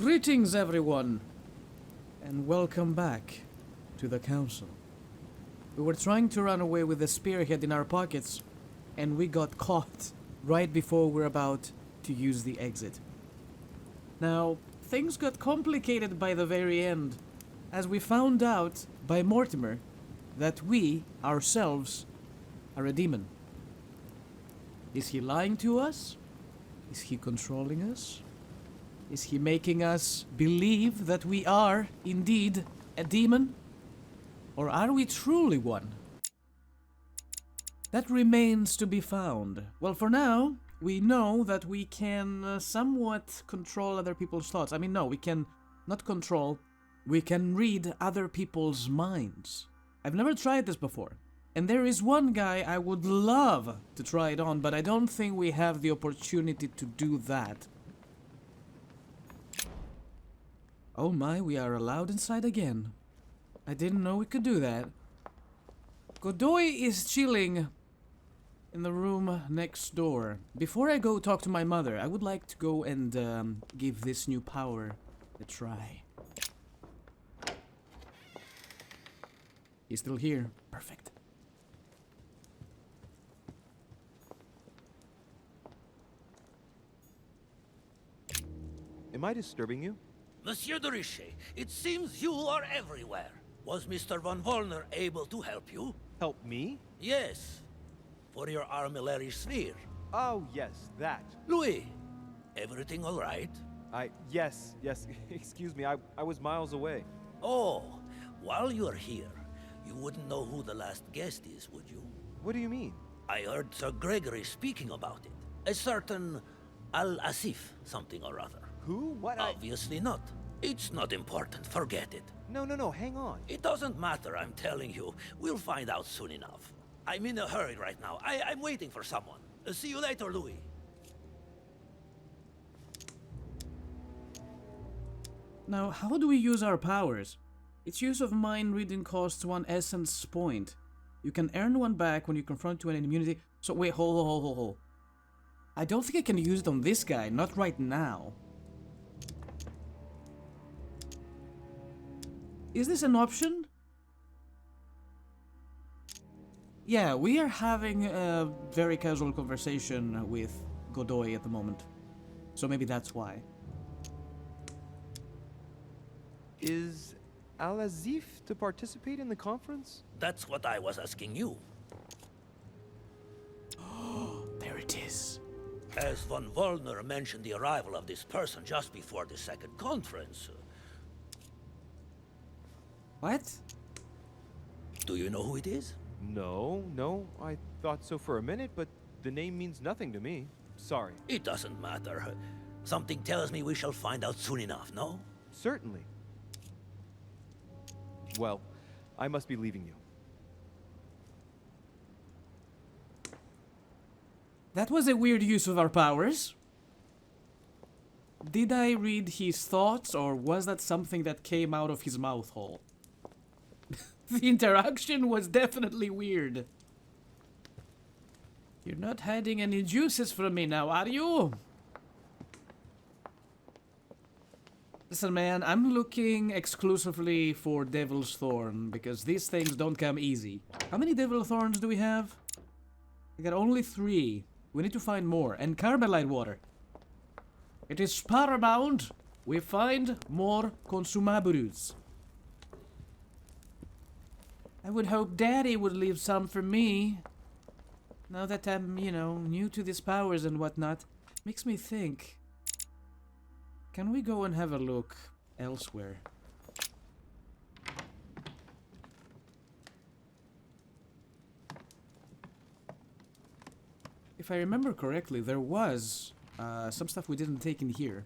Greetings, everyone, and welcome back to the council. We were trying to run away with the spearhead in our pockets, and we got caught right before we were about to use the exit. Now, things got complicated by the very end, as we found out by Mortimer that we, ourselves, are a demon. Is he lying to us? Is he controlling us? Is he making us believe that we are, indeed, a demon? Or are we truly one? That remains to be found. Well, for now, we know that we can somewhat control other people's thoughts. I mean, no, we can not control. We can read other people's minds. I've never tried this before. And there is one guy I would love to try it on, but I don't think we have the opportunity to do that. Oh my, we are allowed inside again. I didn't know we could do that. Godoy is chilling in the room next door. Before I go talk to my mother, I would like to go and give this new power a try. He's still here. Perfect. Am I disturbing you? Monsieur de Richet, it seems you are everywhere. Was Mr. von Wollner able to help you? Help me? Yes. For your armillary sphere. Oh, yes, that. Louis, everything all right? Yes. Excuse me, I was miles away. Oh, while you're here, you wouldn't know who the last guest is, would you? What do you mean? I heard Sir Gregory speaking about it. A certain Al-Asif something or other. Who? What? Obviously not. It's not important, forget it. No, hang on. It doesn't matter, I'm telling you. We'll find out soon enough. I'm in a hurry right now. I'm waiting for someone. See you later, Louis. Now, how do we use our powers? Its use of mind reading costs 1 essence point. You can earn 1 back when you confront an immunity. So wait, hold. I don't think I can use it on this guy, not right now. Is this an option? Yeah, we are having a very casual conversation with Godoy at the moment. So maybe that's why. Is Al-Azif to participate in the conference? That's what I was asking you. There it is. As von Wollner mentioned the arrival of this person just before the second conference. What? Do you know who it is? No, I thought so for a minute, but the name means nothing to me. Sorry. It doesn't matter. Something tells me we shall find out soon enough, no? Certainly. Well, I must be leaving you. That was a weird use of our powers. Did I read his thoughts, or was that something that came out of his mouth hole? The interaction was definitely weird. You're not hiding any juices from me now, are you? Listen, man, I'm looking exclusively for Devil's Thorn, because these things don't come easy. How many Devil Thorns do we have? We got only 3. We need to find more. And Carmelite water. It is paramount we find more consumables. I would hope Daddy would leave some for me. Now that I'm, new to these powers and whatnot. Makes me think. Can we go and have a look elsewhere? If I remember correctly, there was some stuff we didn't take in here.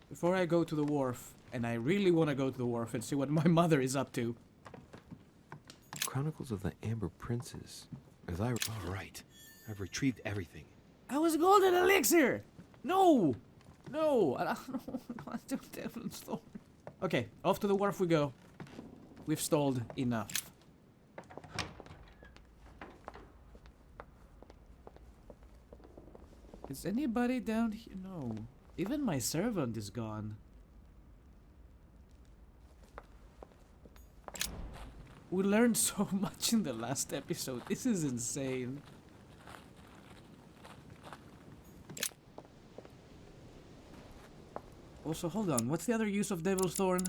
Before I go to the wharf, and I really want to go to the wharf and see what my mother is up to. Chronicles of the Amber Princes. All right. I've retrieved everything. I was golden elixir! No! No! I don't want to Devil's Thorn. Okay, off to the wharf we go. We've stalled enough. Is anybody down here? No. Even my servant is gone. We learned so much in the last episode. This is insane. Also, hold on. What's the other use of Devil's Thorn?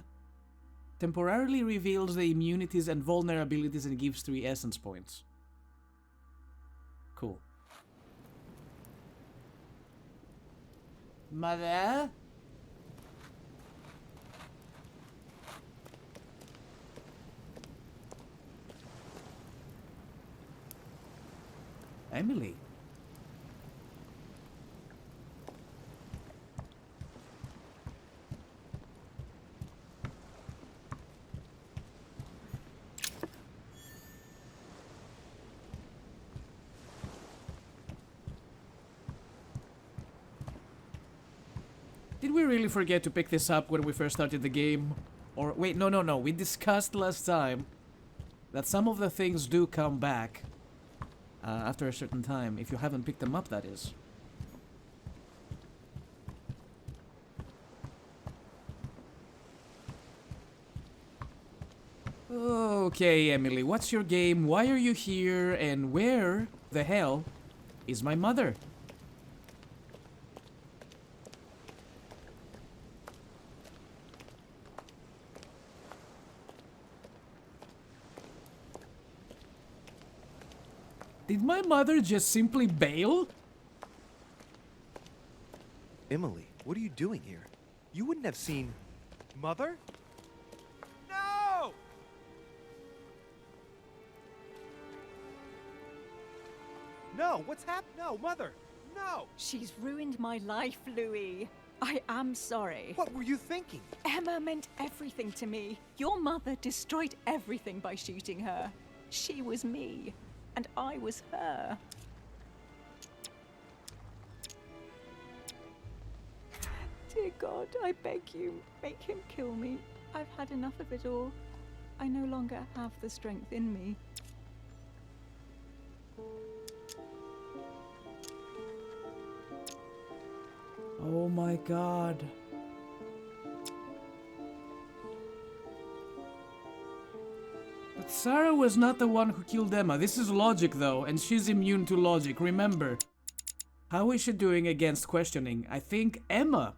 Temporarily reveals the immunities and vulnerabilities and gives 3 essence points. Cool. Mother? Emily? Did we really forget to pick this up when we first started the game? Or, wait, no. We discussed last time that some of the things do come back after a certain time, if you haven't picked them up, that is. Okay, Emily, what's your game? Why are you here? And where the hell is my mother? Did my mother just simply bail? Emily, what are you doing here? You wouldn't have seen... Mother? No! No, what's happened? No, Mother! No! She's ruined my life, Louis. I am sorry. What were you thinking? Emma meant everything to me. Your mother destroyed everything by shooting her. She was me, and I was her. Dear God, I beg you, make him kill me. I've had enough of it all. I no longer have the strength in me. Oh my God. But Sarah was not the one who killed Emma. This is logic though, and she's immune to logic. Remember, how is she doing against questioning? I think Emma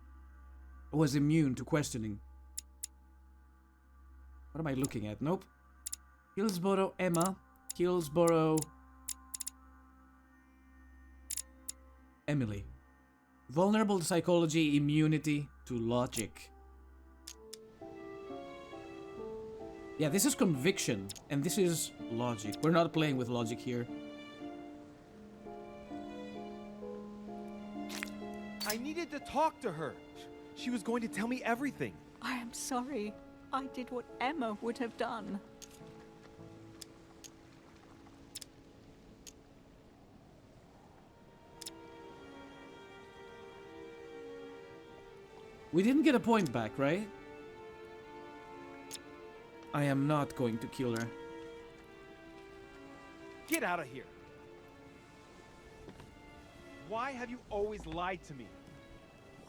was immune to questioning. What am I looking at? Nope. Hillsborough, Emma. Hillsborough, Emily. Vulnerable to psychology, immunity to logic. Yeah, this is conviction, and this is logic. We're not playing with logic here. I needed to talk to her. She was going to tell me everything. I am sorry. I did what Emma would have done. We didn't get a point back, right? I am not going to kill her. Get out of here. Why have you always lied to me?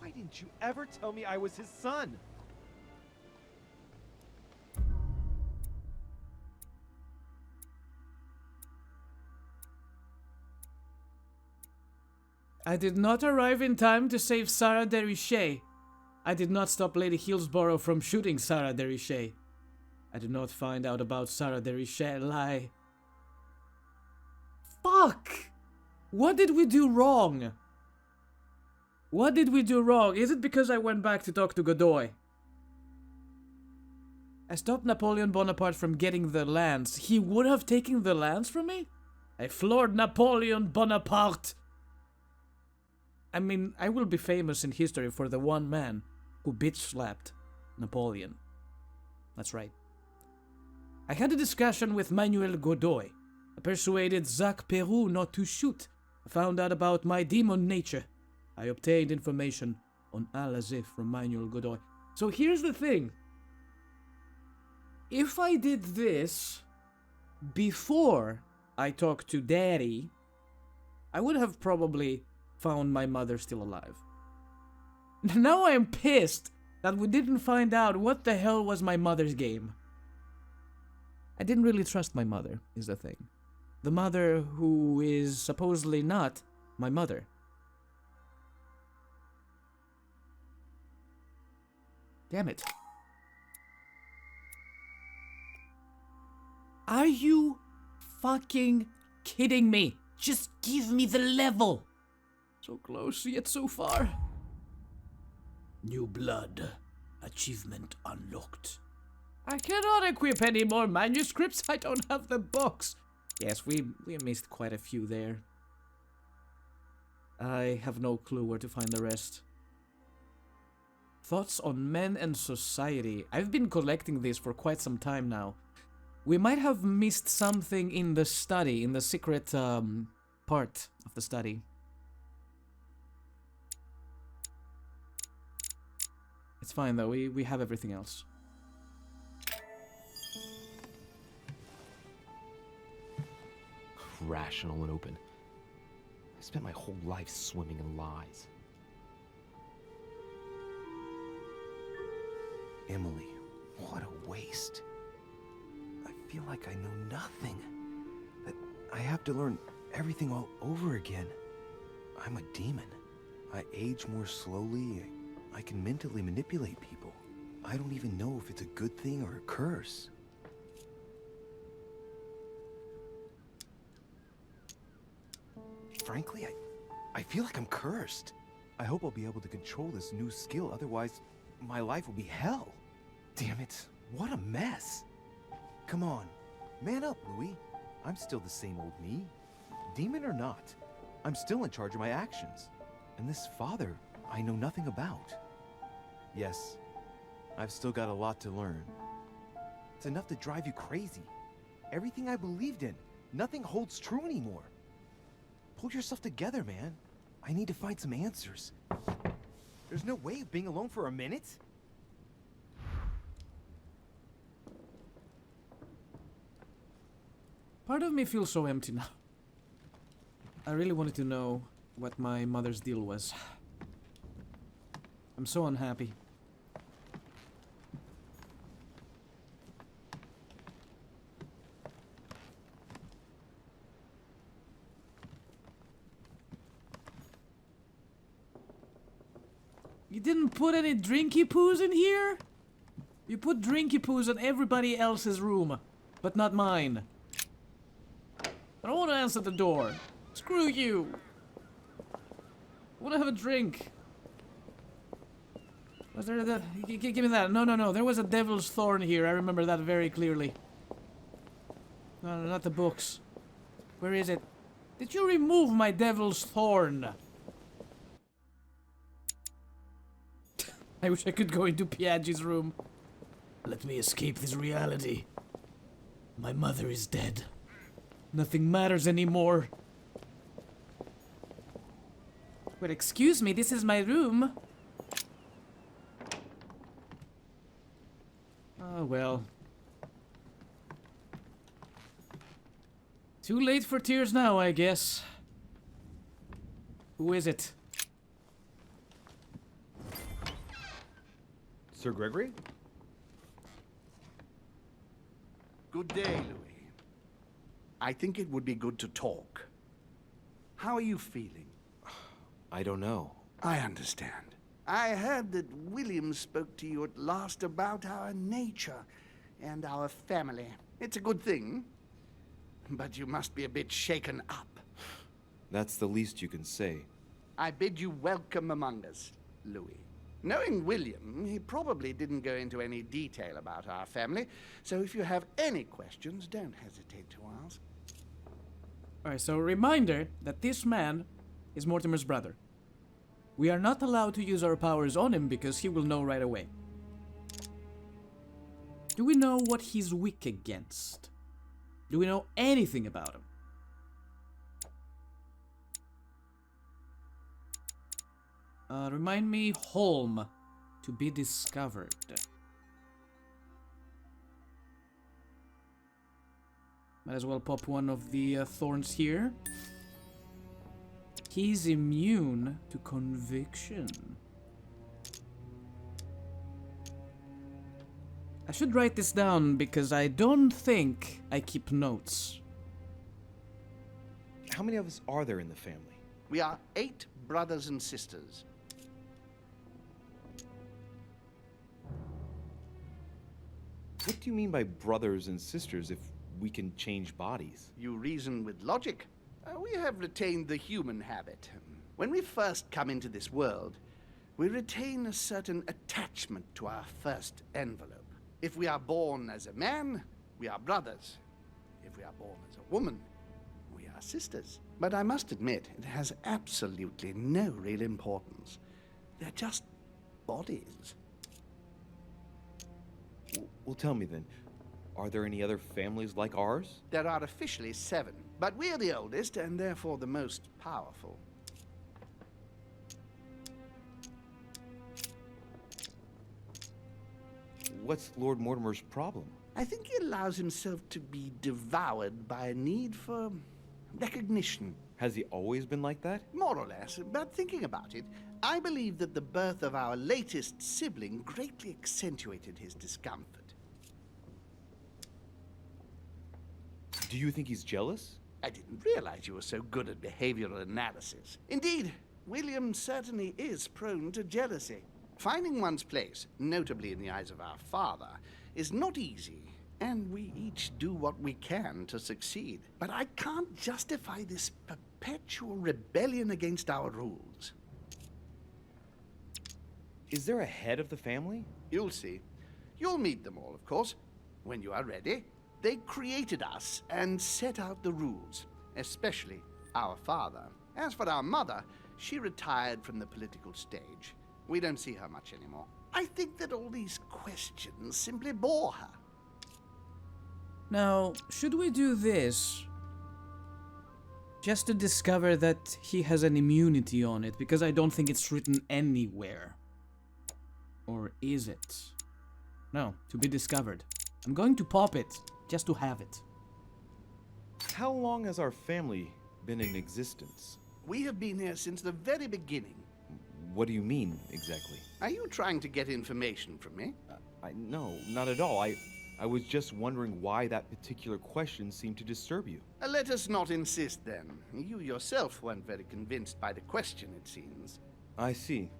Why didn't you ever tell me I was his son? I did not arrive in time to save Sarah Derichet. I did not stop Lady Hillsborough from shooting Sarah Derichet. I did not find out about Sarah Derichet. Lie. Fuck! What did we do wrong? What did we do wrong? Is it because I went back to talk to Godoy? I stopped Napoleon Bonaparte from getting the lands. He would have taken the lands from me? I floored Napoleon Bonaparte! I mean, I will be famous in history for the one man who bitch-slapped Napoleon. That's right. I had a discussion with Manuel Godoy. I persuaded Jacques Peroux not to shoot. I found out about my demon nature. I obtained information on Al-Azif from Manuel Godoy. So here's the thing. If I did this before I talked to Daddy, I would have probably found my mother still alive. Now I am pissed that we didn't find out what the hell was my mother's game. I didn't really trust my mother, is the thing. The mother who is supposedly not my mother. Damn it. Are you fucking kidding me? Just give me the level. So close, yet so far. New blood. Achievement unlocked. I cannot equip any more manuscripts. I don't have the books. Yes, we missed quite a few there. I have no clue where to find the rest. Thoughts on men and society. I've been collecting this for quite some time now. We might have missed something in the study, in the secret part of the study. It's fine though, we have everything else. Rational and open. I spent my whole life swimming in lies. Emily, what a waste. I feel like I know nothing. That I have to learn everything all over again. I'm a demon. I age more slowly. I can mentally manipulate people. I don't even know if it's a good thing or a curse. Frankly, I feel like I'm cursed. I hope I'll be able to control this new skill, otherwise my life will be hell. Damn it, what a mess. Come on, man up, Louis. I'm still the same old me. Demon or not, I'm still in charge of my actions. And this father, I know nothing about. Yes, I've still got a lot to learn. It's enough to drive you crazy. Everything I believed in, nothing holds true anymore. Pull yourself together, man. I need to find some answers. There's no way of being alone for a minute. Part of me feels so empty now. I really wanted to know what my mother's deal was. I'm so unhappy. You didn't put any drinky poos in here? You put drinky poos in everybody else's room, but not mine. I don't want to answer the door. Screw you. I want to have a drink. Was there the... Give me that. No. There was a devil's thorn here. I remember that very clearly. No, not the books. Where is it? Did you remove my devil's thorn? I wish I could go into Piaggi's room. Let me escape this reality. My mother is dead. Nothing matters anymore. Well, excuse me, this is my room. Oh, well. Too late for tears now, I guess. Who is it? Sir Gregory? Good day, Louis. I think it would be good to talk. How are you feeling? I don't know. I understand. I heard that William spoke to you at last about our nature and our family. It's a good thing, but you must be a bit shaken up. That's the least you can say. I bid you welcome among us, Louis. Knowing William, he probably didn't go into any detail about our family, so if you have any questions, don't hesitate to ask. Alright, so a reminder that this man is Mortimer's brother. We are not allowed to use our powers on him because he will know right away. Do we know what he's weak against? Do we know anything about him? Remind me, Holm, to be discovered. Might as well pop one of the thorns here. He's immune to conviction. I should write this down because I don't think I keep notes. How many of us are there in the family? We are 8 brothers and sisters. What do you mean by brothers and sisters if we can change bodies? You reason with logic. We have retained the human habit. When we first come into this world, we retain a certain attachment to our first envelope. If we are born as a man, we are brothers. If we are born as a woman, we are sisters. But I must admit, it has absolutely no real importance. They're just bodies. Well, tell me then, are there any other families like ours? There are officially 7, but we're the oldest and therefore the most powerful. What's Lord Mortimer's problem? I think he allows himself to be devoured by a need for recognition. Has he always been like that? More or less, but thinking about it, I believe that the birth of our latest sibling greatly accentuated his discomfort. Do you think he's jealous? I didn't realize you were so good at behavioral analysis. Indeed, William certainly is prone to jealousy. Finding one's place, notably in the eyes of our father, is not easy, and we each do what we can to succeed. But I can't justify this perpetual rebellion against our rules. Is there a head of the family? You'll see. You'll meet them all, of course, when you are ready. They created us and set out the rules, especially our father. As for our mother, she retired from the political stage. We don't see her much anymore. I think that all these questions simply bore her. Now, should we do this just to discover that he has an immunity on it? Because I don't think it's written anywhere. Or is it? No, to be discovered. I'm going to pop it, just to have it. How long has our family been in existence? We have been here since the very beginning. What do you mean, exactly? Are you trying to get information from me? No, not at all. I was just wondering why that particular question seemed to disturb you. Let us not insist, then. You yourself weren't very convinced by the question, it seems. I see.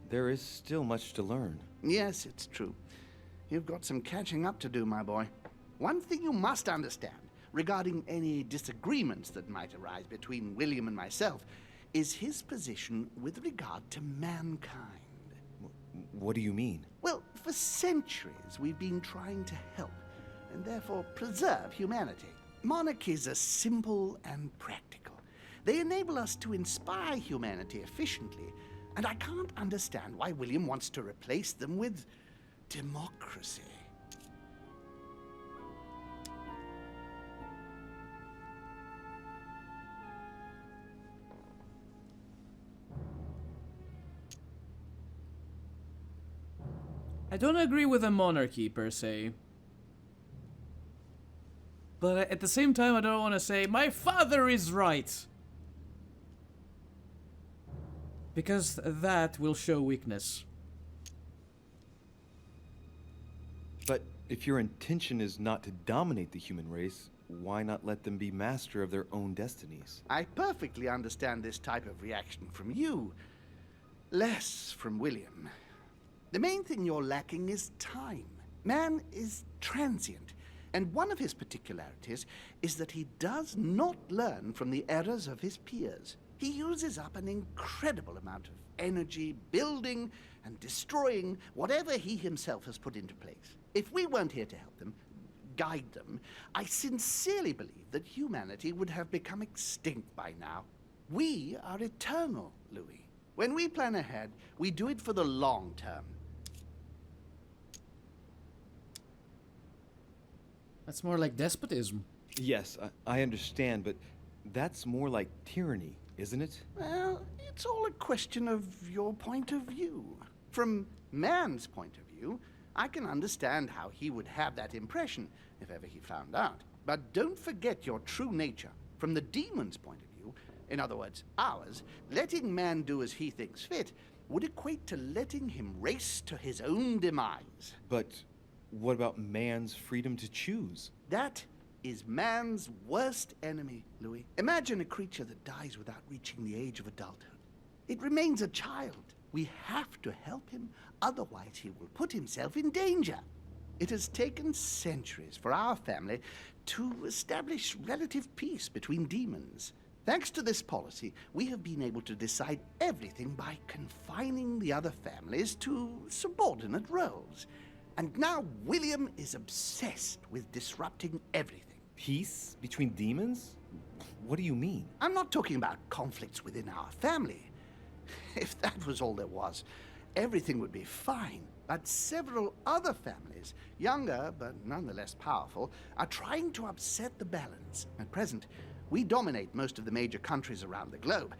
There is still much to learn. Yes, it's true. You've got some catching up to do, my boy. One thing you must understand, regarding any disagreements that might arise between William and myself, is his position with regard to mankind. What do you mean? Well, for centuries we've been trying to help, and therefore preserve humanity. Monarchies are simple and practical. They enable us to inspire humanity efficiently, and I can't understand why William wants to replace them with democracy. I don't agree with a monarchy, per se. But at the same time, I don't want to say, my father is right! Because that will show weakness. But if your intention is not to dominate the human race, why not let them be master of their own destinies? I perfectly understand this type of reaction from you, less from William. The main thing you're lacking is time. Man is transient, and one of his particularities is that he does not learn from the errors of his peers. He uses up an incredible amount of energy building and destroying whatever he himself has put into place. If we weren't here to help them, guide them, I sincerely believe that humanity would have become extinct by now. We are eternal, Louis. When we plan ahead, we do it for the long term. That's more like despotism. Yes, I understand, but that's more like tyranny, isn't it? Well, it's all a question of your point of view. From man's point of view, I can understand how he would have that impression if ever he found out. But don't forget your true nature. From the demon's point of view, in other words, ours, letting man do as he thinks fit would equate to letting him race to his own demise. But what about man's freedom to choose? That is man's worst enemy, Louis. Imagine a creature that dies without reaching the age of adulthood. It remains a child. We have to help him, otherwise he will put himself in danger. It has taken centuries for our family to establish relative peace between demons. Thanks to this policy, we have been able to decide everything by confining the other families to subordinate roles. And now William is obsessed with disrupting everything. Peace between demons? What do you mean? I'm not talking about conflicts within our family. If that was all there was, everything would be fine. But several other families, younger but nonetheless powerful, are trying to upset the balance. At present, we dominate most of the major countries around the globe.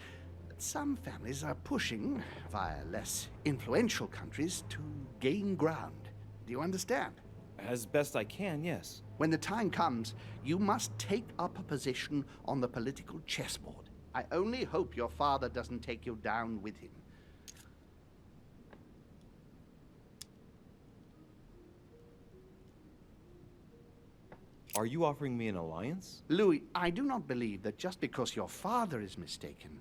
But some families are pushing, via less influential countries, to gain ground. Do you understand? As best I can, yes. When the time comes, you must take up a position on the political chessboard. I only hope your father doesn't take you down with him. Are you offering me an alliance? Louis, I do not believe that just because your father is mistaken,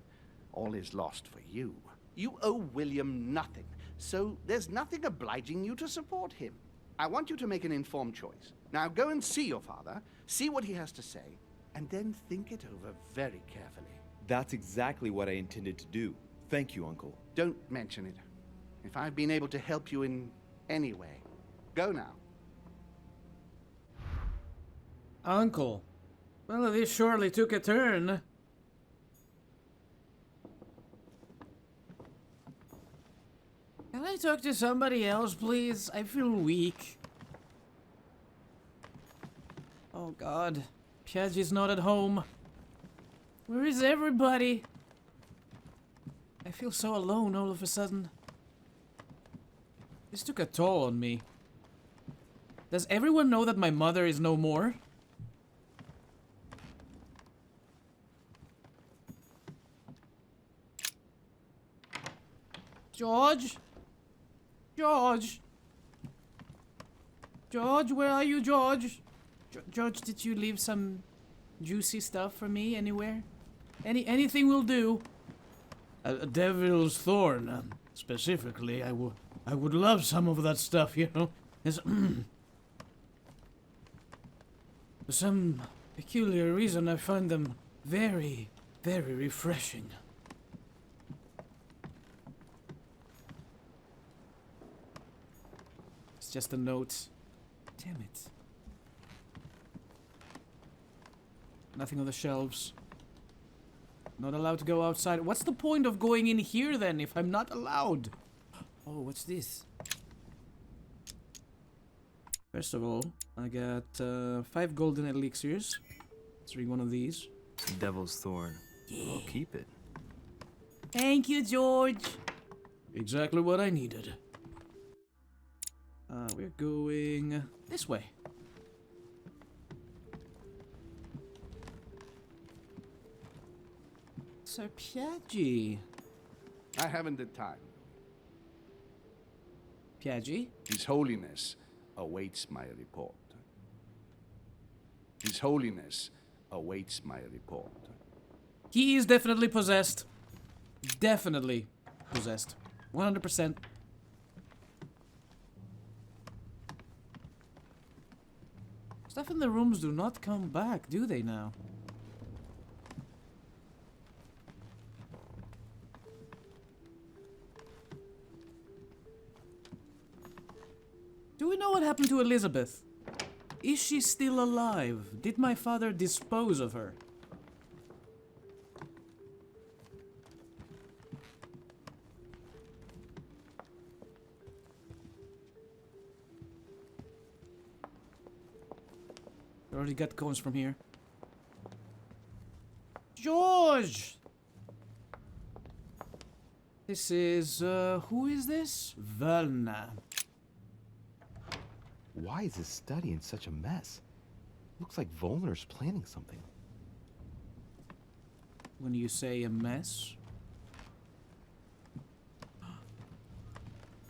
all is lost for you. You owe William nothing, so there's nothing obliging you to support him. I want you to make an informed choice. Now go and see your father, see what he has to say, and then think it over very carefully. That's exactly what I intended to do. Thank you, Uncle. Don't mention it. If I've been able to help you in any way, go now. Uncle. Well, this surely took a turn. Can I talk to somebody else, please? I feel weak. Oh god. Piaggi's not at home. Where is everybody? I feel so alone all of a sudden. This took a toll on me. Does everyone know that my mother is no more? George? George? George, where are you, George? George, did you leave some juicy stuff for me anywhere? Anything will do. A devil's thorn, specifically. I would love some of that stuff, you know. For some peculiar reason, I find them very, very refreshing. It's just a note. Damn it. Nothing on the shelves. Not allowed to go outside. What's the point of going in here then if I'm not allowed? Oh, what's this? First of all, I got 5 golden elixirs. Let's drink one of these. Devil's Thorn. Yeah. I'll keep it. Thank you, George. Exactly what I needed. We're going this way. Sir Piaggi. I haven't the time. Piaggi? His Holiness awaits my report. His Holiness awaits my report. He is definitely possessed. Definitely possessed. 100%. Stuff in the rooms do not come back, do they now? Do we know what happened to Elizabeth? Is she still alive? Did my father dispose of her? I already got coins from here. George! This is, who is this? Velna. Why is this study in such a mess? Looks like Volner's planning something. When you say a mess.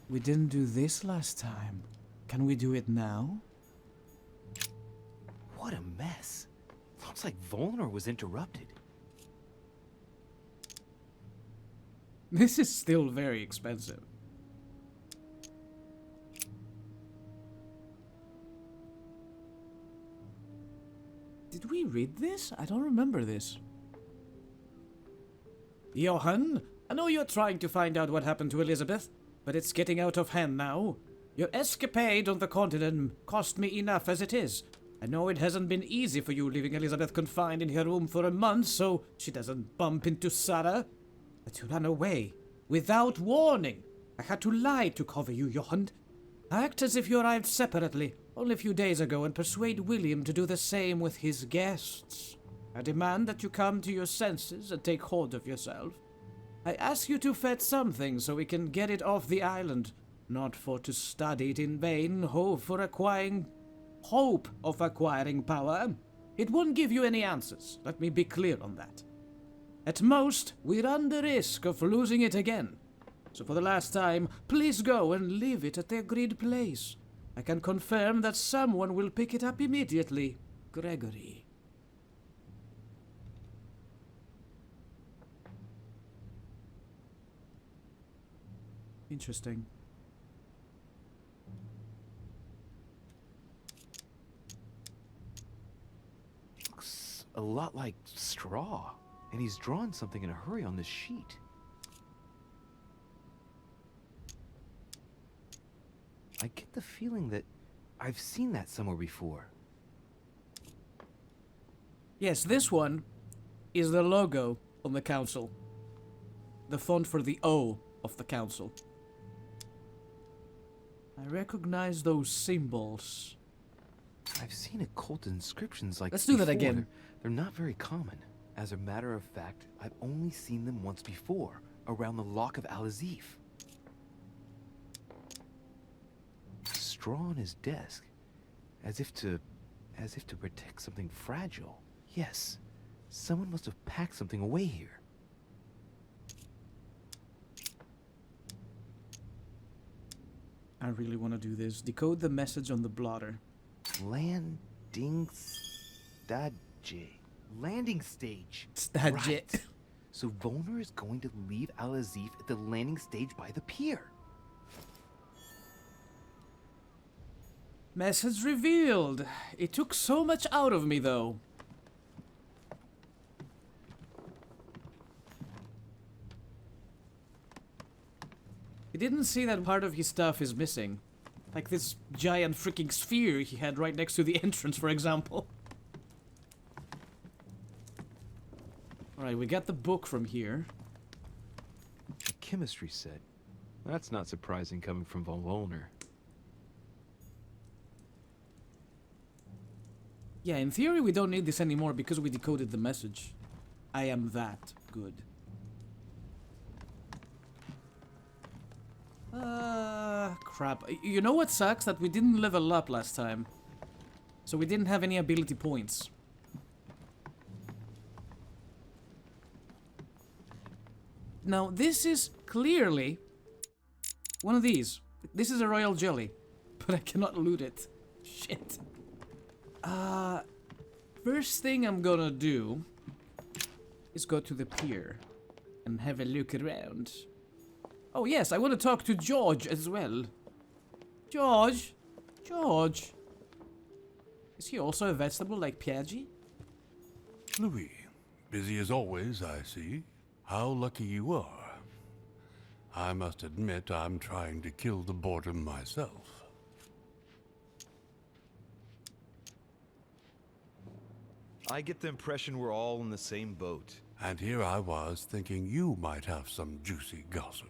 We didn't do this last time. Can we do it now? What a mess. Looks like Volnor was interrupted. This is still very expensive. Did we read this? I don't remember this. Johann, I know you're trying to find out what happened to Elizabeth, but it's getting out of hand now. Your escapade on the continent cost me enough as it is. I know it hasn't been easy for you leaving Elizabeth confined in her room for a month so she doesn't bump into Sarah. But you ran away, without warning. I had to lie to cover you, Johann. Act as if you arrived separately, only a few days ago, and persuade William to do the same with his guests. I demand that you come to your senses and take hold of yourself. I ask you to fetch something so we can get it off the island, not for to study it in vain, hope of acquiring power. It won't give you any answers, let me be clear on that. At most, we run the risk of losing it again. So for the last time, please go and leave it at the agreed place. I can confirm that someone will pick it up immediately. Gregory. Interesting. Looks a lot like straw. And he's drawn something in a hurry on this sheet. I get the feeling that I've seen that somewhere before. Yes, this one is the logo on the council. The font for the O of the council. I recognize those symbols. I've seen occult inscriptions like Let's this do that before. again. They're not very common. As a matter of fact, I've only seen them once before, around the Lock of Al-Azif. Straw on his desk, as if to protect something fragile. Yes, someone must have packed something away here. I really want to do this. Decode the message on the blotter. Landing stage. Landing stage. Stage. Right. So Volnor is going to leave Al-Azif at the landing stage by the pier. Message revealed. It took so much out of me, though. He didn't see that part of his stuff is missing. Like this giant freaking sphere he had right next to the entrance, for example. Alright, we got the book from here. A chemistry set. That's not surprising coming from von Volnor. Yeah, in theory we don't need this anymore because we decoded the message. I am that good. Crap. You know what sucks? That we didn't level up last time. So we didn't have any ability points. Now, this is clearly one of these. This is a royal jelly, but I cannot loot it. Shit. First thing I'm gonna do is go to the pier and have a look around. Oh yes, I want to talk to George as well. George? George? Is he also a vegetable like Piaggi? Louis, busy as always, I see. How lucky you are. I must admit I'm trying to kill the boredom myself. I get the impression we're all in the same boat. And here I was thinking you might have some juicy gossip.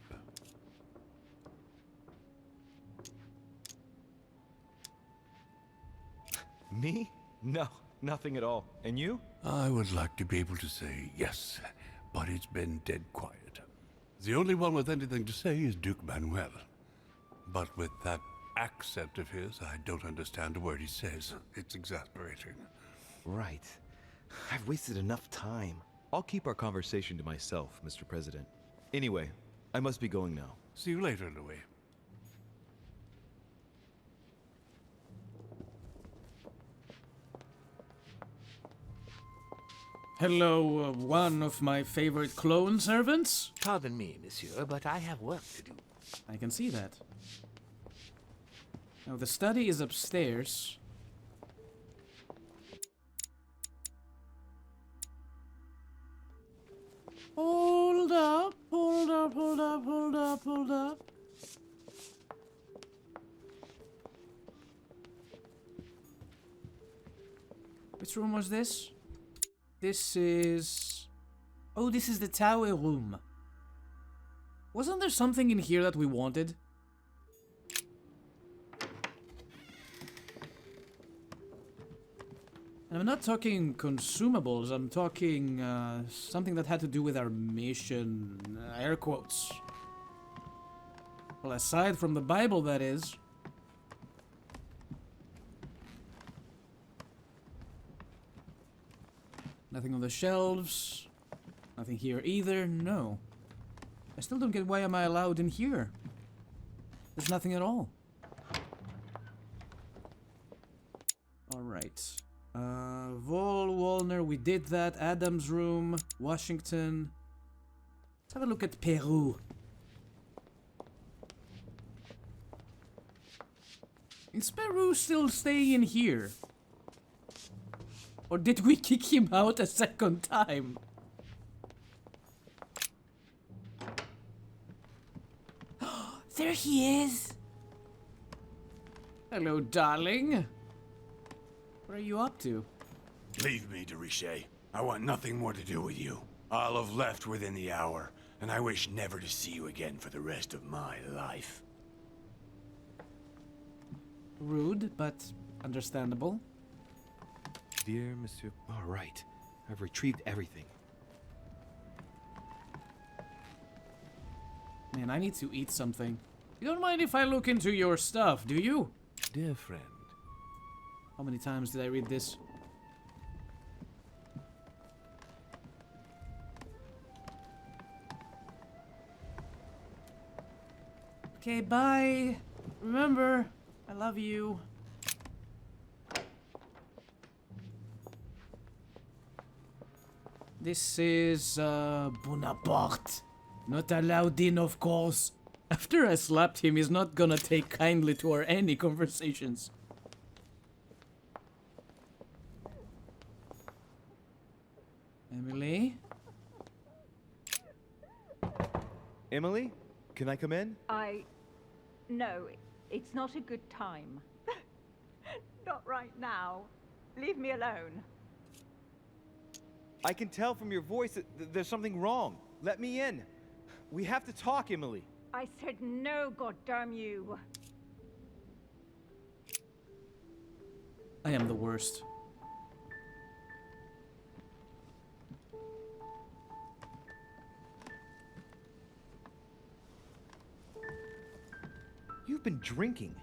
Me? No, nothing at all. And you? I would like to be able to say yes, but it's been dead quiet. The only one with anything to say is Duke Manuel. But with that accent of his, I don't understand a word he says. It's exasperating. Right. I've wasted enough time. I'll keep our conversation to myself, Mr. President. Anyway, I must be going now. See you later, Louis. Hello, one of my favorite clone servants? Pardon me, monsieur, but I have work to do. I can see that. Now, the study is upstairs. Hold up, hold up, hold up, hold up, hold up. Which room was this? This is... Oh, this is the tower room. Wasn't there something in here that we wanted? And I'm not talking consumables, I'm talking something that had to do with our mission. Air quotes. Well, aside from the Bible, that is. Nothing on the shelves. Nothing here either. No. I still don't get why am I allowed in here. There's nothing at all. Alright. Vol, Walner, we did that. Adam's room. Washington. Let's have a look at Peru. Is Peru still staying in here? Or did we kick him out a second time? There he is! Hello, darling. What are you up to? Leave me, de Richet. I want nothing more to do with you. I'll have left within the hour, and I wish never to see you again for the rest of my life. Rude, but understandable. Dear Monsieur... All right. I've retrieved everything. Man, I need to eat something. You don't mind if I look into your stuff, do you? Dear friend, How many times did I read this? Okay, bye. Remember, I love you. This is, Bonaparte. Not allowed in, of course. After I slapped him, he's not gonna take kindly to our any conversations. Emily? Emily? Can I come in? No, it's not a good time. Not right now. Leave me alone. I can tell from your voice that there's something wrong. Let me in. We have to talk, Emily. I said no, goddamn you. I am the worst. You've been drinking.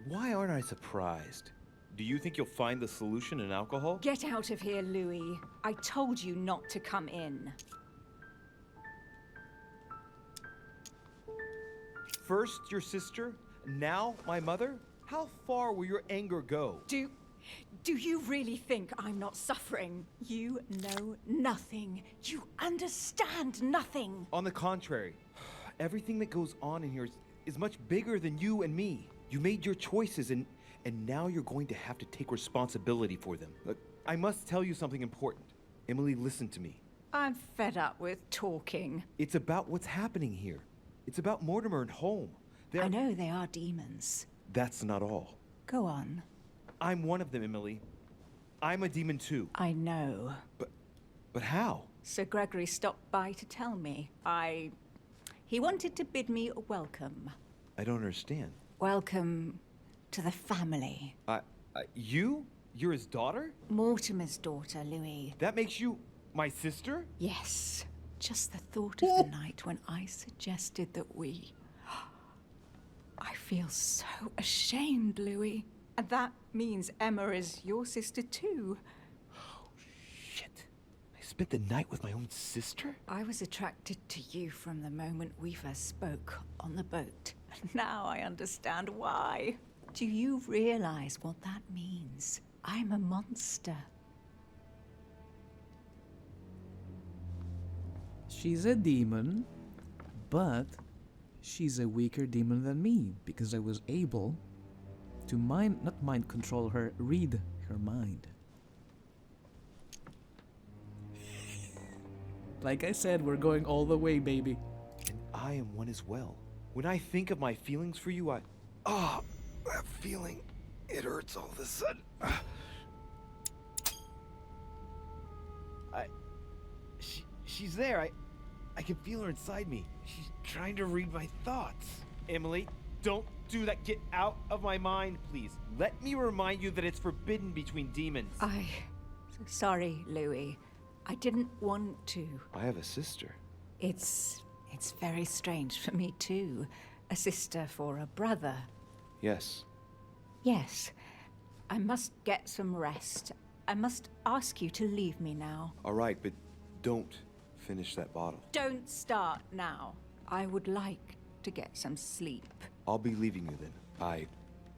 Why aren't I surprised? Do you think you'll find the solution in alcohol? Get out of here, Louis. I told you not to come in. First your sister, now my mother? How far will your anger go? Do you really think I'm not suffering? You know nothing. You understand nothing. On the contrary, everything that goes on in here is much bigger than you and me. You made your choices and now you're going to have to take responsibility for them. Look, I must tell you something important. Emily, listen to me. I'm fed up with talking. It's about what's happening here. It's about Mortimer and Holm. I know they are demons. That's not all. Go on. I'm one of them, Emily. I'm a demon too. I know. But how? Sir Gregory stopped by to tell me. He wanted to bid me a welcome. I don't understand. Welcome to the family. You're his daughter? Mortimer's daughter, Louis. That makes you my sister? Yes. Just the thought of the night when I suggested that we... I feel so ashamed, Louis. And that means Emma is your sister too. Oh, shit. I spent the night with my own sister? I was attracted to you from the moment we first spoke on the boat. And now I understand why. Do you realize what that means? I'm a monster. She's a demon, but she's a weaker demon than me because I was able to not mind control her, read her mind. Like I said, we're going all the way, baby. And I am one as well. When I think of my feelings for you, that feeling, it hurts all of a sudden. She's there. I can feel her inside me. She's trying to read my thoughts. Emily, don't do that. Get out of my mind, please. Let me remind you that it's forbidden between demons. Sorry, Louis. I didn't want to. I have a sister. It's very strange for me too. A sister for a brother. Yes. Yes. I must get some rest. I must ask you to leave me now. All right, but don't finish that bottle. Don't start now. I would like to get some sleep. I'll be leaving you then.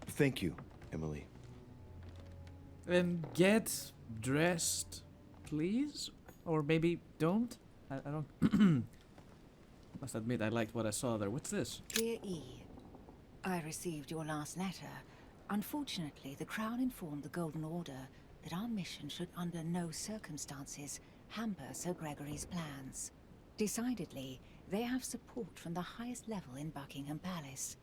Thank you, Emily. Then get dressed, please? Or maybe don't? I don't... Must admit, I liked what I saw there. What's this? Dear E, I received your last letter. Unfortunately, the Crown informed the Golden Order that our mission should under no circumstances hamper Sir Gregory's plans. Decidedly, they have support from the highest level in Buckingham Palace.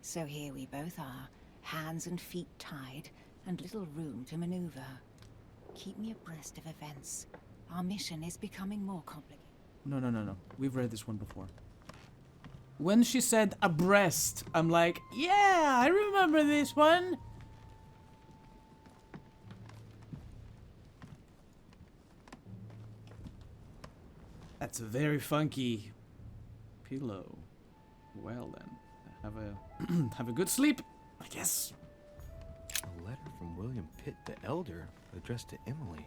So here we both are, hands and feet tied, and little room to maneuver. Keep me abreast of events. Our mission is becoming more complicated. No. We've read this one before. When she said abreast, I'm like, yeah, I remember this one. That's a very funky pillow. Well then, have a good sleep, I guess. A letter from William Pitt the Elder addressed to Emily.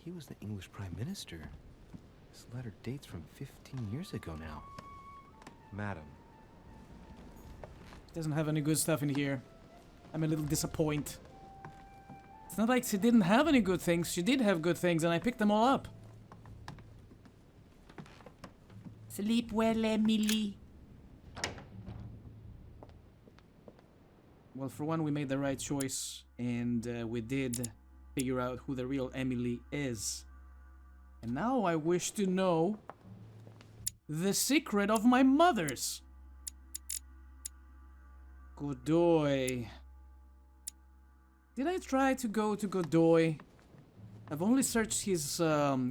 He was the English Prime Minister. This letter dates from 15 years ago now. Madam. Doesn't have any good stuff in here. I'm a little disappointed. It's not like she didn't have any good things. She did have good things and I picked them all up. Sleep well, Emily. Well, for one, we made the right choice, and we did figure out who the real Emily is. And now I wish to know the secret of my mother's. Godoy. Did I try to go to Godoy? I've only searched his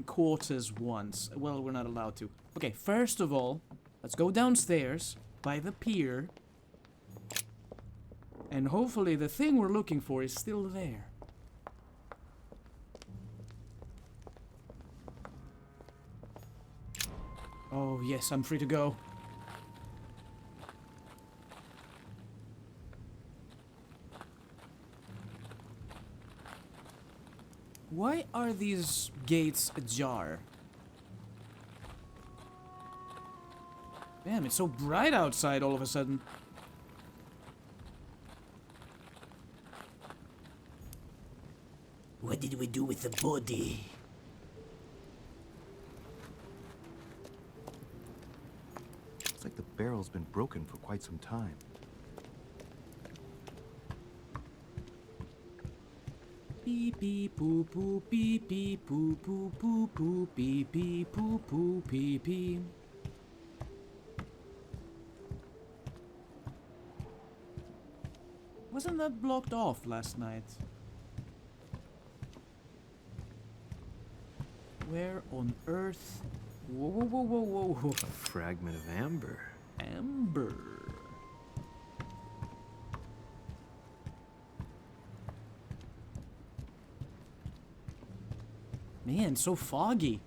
quarters once. Well, we're not allowed to. Okay, first of all, let's go downstairs by the pier. And hopefully the thing we're looking for is still there. Oh, yes, I'm free to go. Why are these gates ajar? Damn, it's so bright outside all of a sudden. What did we do with the body? Looks like the barrel's been broken for quite some time. Beep beep poo poo beep beep poo poo poo poo beep beep poo poo beep beep. Wasn't that blocked off last night? Where on earth? Whoa. A fragment of amber. Amber. Man, so foggy.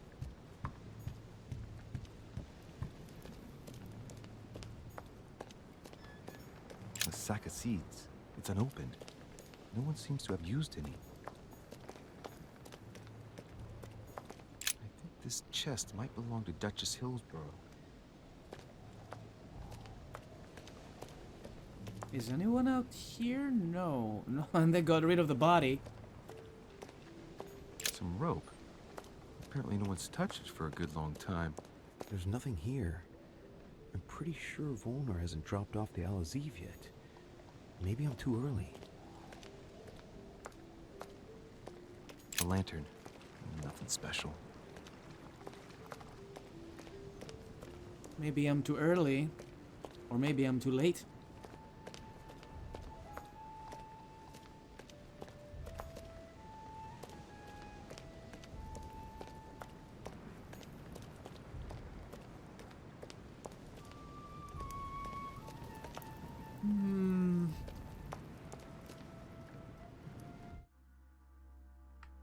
A sack of seeds. It's unopened. No one seems to have used any. I think this chest might belong to Duchess Hillsborough. Is anyone out here? No. No, and they got rid of the body. Some rope. Apparently no one's touched it for a good long time. There's nothing here. I'm pretty sure Volnar hasn't dropped off the Alaziv yet. Maybe I'm too early. A lantern. Nothing special. Maybe I'm too early. Or maybe I'm too late.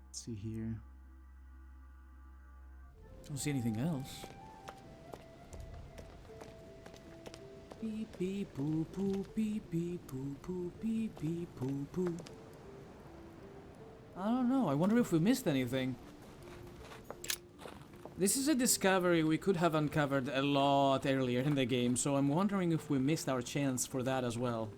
Let's see here. Don't see anything else. Beep beep boo boo beep beep boo boo beep beep boo boo. I don't know. I wonder if we missed anything. This is a discovery we could have uncovered a lot earlier in the game, so I'm wondering if we missed our chance for that as well.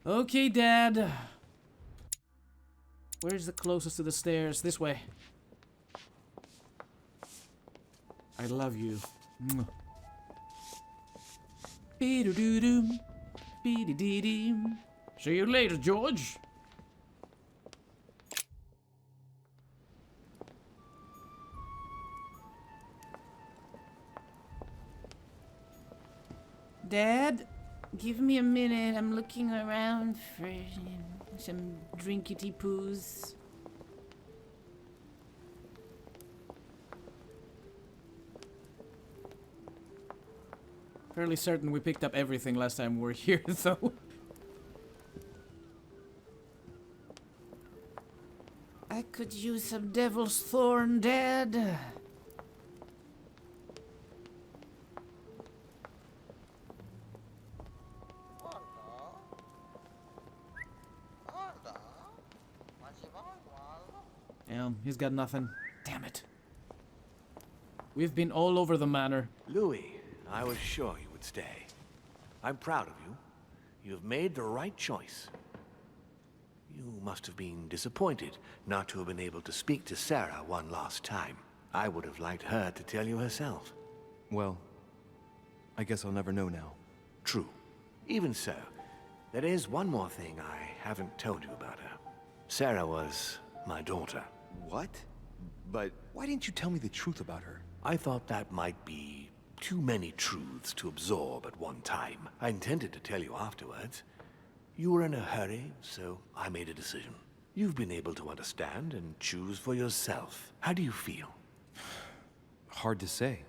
Okay, Dad. Where's the closest to the stairs? This way. I love you. Be-do-do-doom. Be-de-dee-deem. See you later, George. Dad, give me a minute. I'm looking around for some drinkity-poos. Fairly certain we picked up everything last time we were here, though. I could use some Devil's Thorn, Dad. Yeah, he's got nothing. Damn it. We've been all over the manor. Louis, I was sure you would stay. I'm proud of you. You've made the right choice. You must have been disappointed not to have been able to speak to Sarah one last time. I would have liked her to tell you herself. Well, I guess I'll never know now. True. Even so, there is one more thing I haven't told you about her. Sarah was my daughter. What? But why didn't you tell me the truth about her? I thought that might be too many truths to absorb at one time. I intended to tell you afterwards. You were in a hurry, so I made a decision. You've been able to understand and choose for yourself. How do you feel? Hard to say.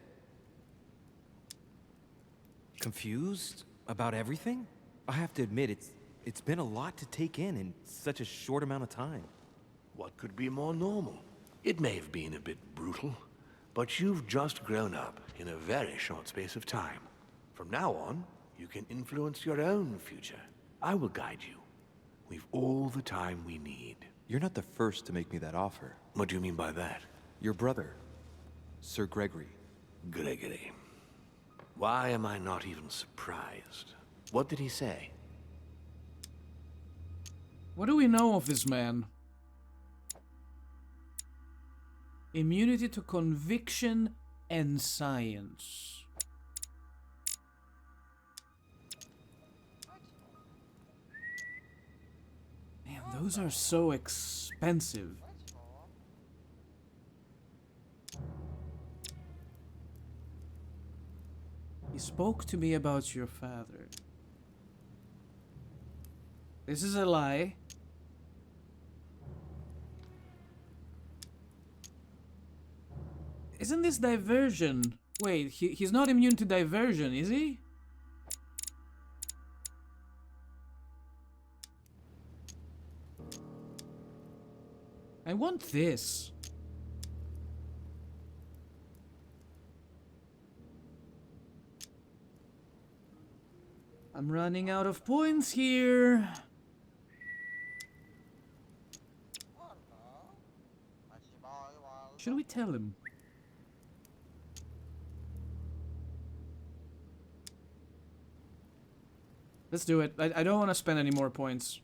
Confused about everything? I have to admit, it's been a lot to take in such a short amount of time. What could be more normal? It may have been a bit brutal, but you've just grown up in a very short space of time. From now on, you can influence your own future. I will guide you. We've all the time we need. You're not the first to make me that offer. What do you mean by that? Your brother, Sir Gregory. Gregory. Why am I not even surprised? What did he say? What do we know of this man? Immunity to conviction and science. Man, those are so expensive. He spoke to me about your father. This is a lie. Isn't this diversion? Wait, he's not immune to diversion, is he? I want this. I'm running out of points here. Should we tell him? Let's do it. I don't want to spend any more points.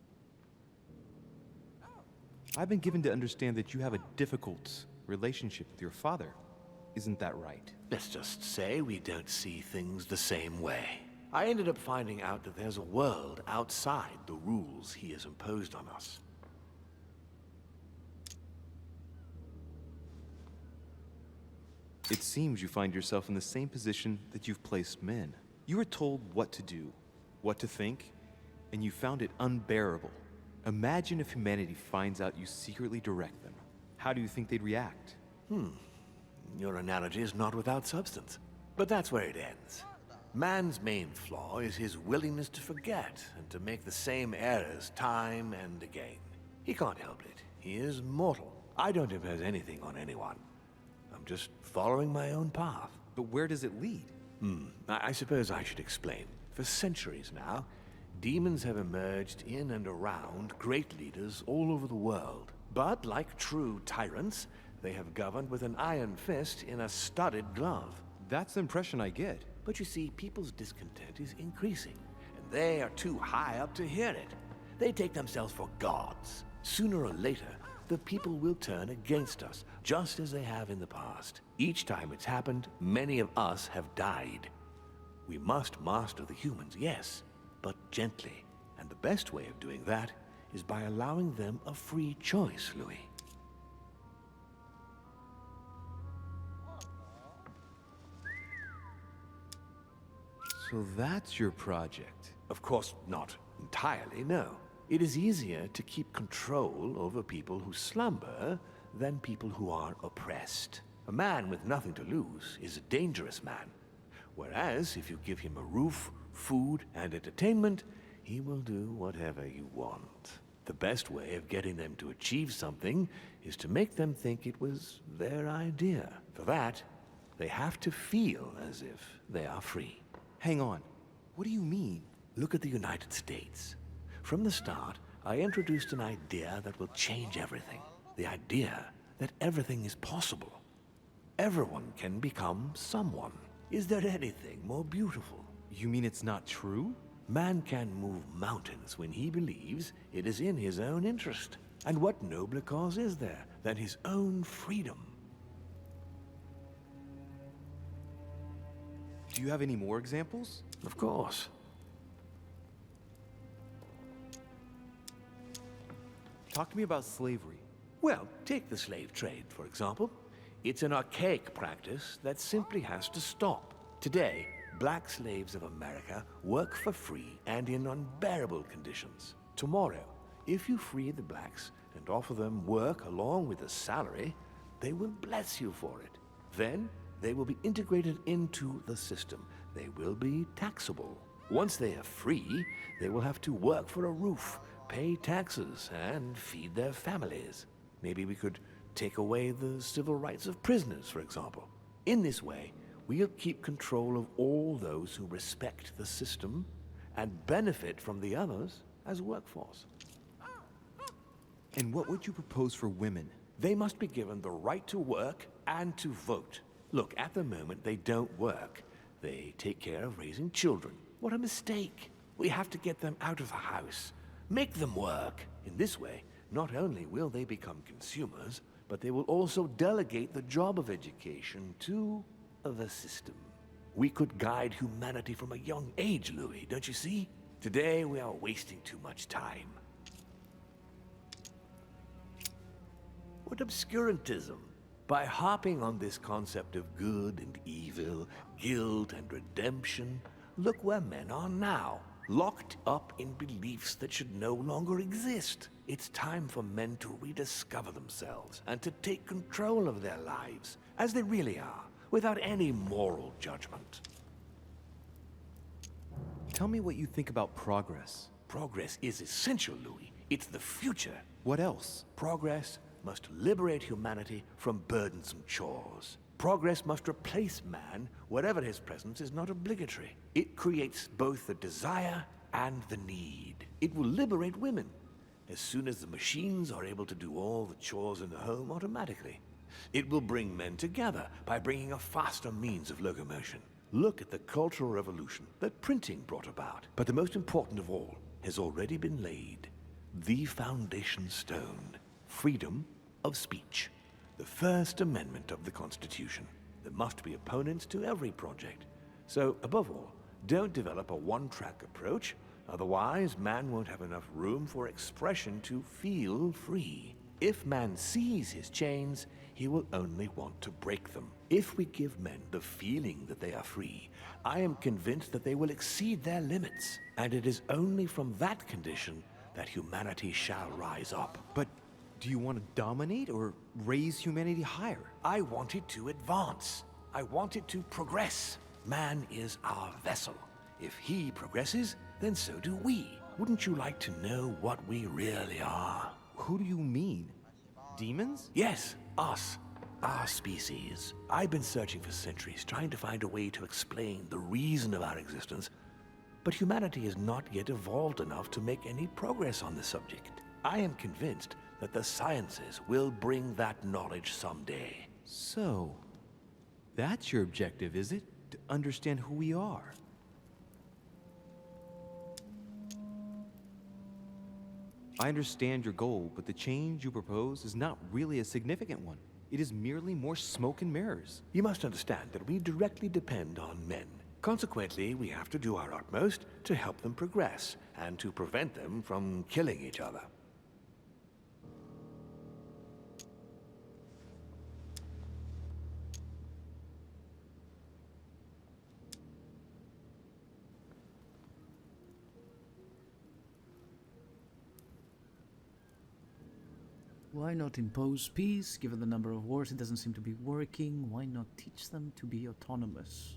I've been given to understand that you have a difficult relationship with your father. Isn't that right? Let's just say we don't see things the same way. I ended up finding out that there's a world outside the rules he has imposed on us. It seems you find yourself in the same position that you've placed men. You were told what to do, what to think, and you found it unbearable. Imagine if humanity finds out you secretly direct them. How do you think they'd react? Your analogy is not without substance. But that's where it ends. Man's main flaw is his willingness to forget and to make the same errors time and again. He can't help it. He is mortal. I don't impose anything on anyone. I'm just following my own path. But where does it lead? I suppose I should explain. For centuries now, demons have emerged in and around great leaders all over the world. But like true tyrants, they have governed with an iron fist in a studded glove. That's the impression I get. But you see, people's discontent is increasing, and they are too high up to hear it. They take themselves for gods. Sooner or later, the people will turn against us, just as they have in the past. Each time it's happened, many of us have died. We must master the humans, yes, but gently. And the best way of doing that is by allowing them a free choice, Louis. So that's your project. Of course, not entirely, no. It is easier to keep control over people who slumber than people who are oppressed. A man with nothing to lose is a dangerous man. Whereas, if you give him a roof, food, and entertainment, he will do whatever you want. The best way of getting them to achieve something is to make them think it was their idea. For that, they have to feel as if they are free. Hang on. What do you mean? Look at the United States. From the start, I introduced an idea that will change everything. The idea that everything is possible. Everyone can become someone. Is there anything more beautiful? You mean it's not true? Man can move mountains when he believes it is in his own interest. And what nobler cause is there than his own freedom? Do you have any more examples? Of course. Talk to me about slavery. Well, take the slave trade, for example. It's an archaic practice that simply has to stop. Today, black slaves of America work for free and in unbearable conditions. Tomorrow, if you free the blacks and offer them work along with a salary, they will bless you for it. Then, they will be integrated into the system. They will be taxable. Once they are free, they will have to work for a roof, pay taxes, and feed their families. Maybe we could take away the civil rights of prisoners, for example. In this way, we'll keep control of all those who respect the system and benefit from the others as workforce. And what would you propose for women? They must be given the right to work and to vote. Look, at the moment, they don't work. They take care of raising children. What a mistake. We have to get them out of the house. Make them work. In this way, not only will they become consumers, but they will also delegate the job of education to the system. We could guide humanity from a young age, Louis, don't you see? Today, we are wasting too much time. What obscurantism! By harping on this concept of good and evil, guilt and redemption, look where men are now, locked up in beliefs that should no longer exist. It's time for men to rediscover themselves and to take control of their lives as they really are, without any moral judgment. Tell me what you think about progress. Progress is essential, Louis. It's the future. What else? Progress must liberate humanity from burdensome chores. Progress must replace man wherever his presence is not obligatory. It creates both the desire and the need. It will liberate women as soon as the machines are able to do all the chores in the home automatically. It will bring men together by bringing a faster means of locomotion. Look at the cultural revolution that printing brought about. But the most important of all has already been laid. The foundation stone. Freedom of speech. The First Amendment of the Constitution. There must be opponents to every project. So, above all, don't develop a one-track approach. Otherwise, man won't have enough room for expression to feel free. If man sees his chains, he will only want to break them. If we give men the feeling that they are free, I am convinced that they will exceed their limits. And it is only from that condition that humanity shall rise up. But do you want to dominate or raise humanity higher? I want it to advance. I want it to progress. Man is our vessel. If he progresses, then so do we. Wouldn't you like to know what we really are? Who do you mean? Demons? Yes, us. Our species. I've been searching for centuries, trying to find a way to explain the reason of our existence, but humanity has not yet evolved enough to make any progress on the subject. I am convinced that the sciences will bring that knowledge someday. So, that's your objective, is it? To understand who we are? I understand your goal, but the change you propose is not really a significant one. It is merely more smoke and mirrors. You must understand that we directly depend on men. Consequently, we have to do our utmost to help them progress and to prevent them from killing each other. Why not impose peace? Given the number of wars, it doesn't seem to be working. Why not teach them to be autonomous?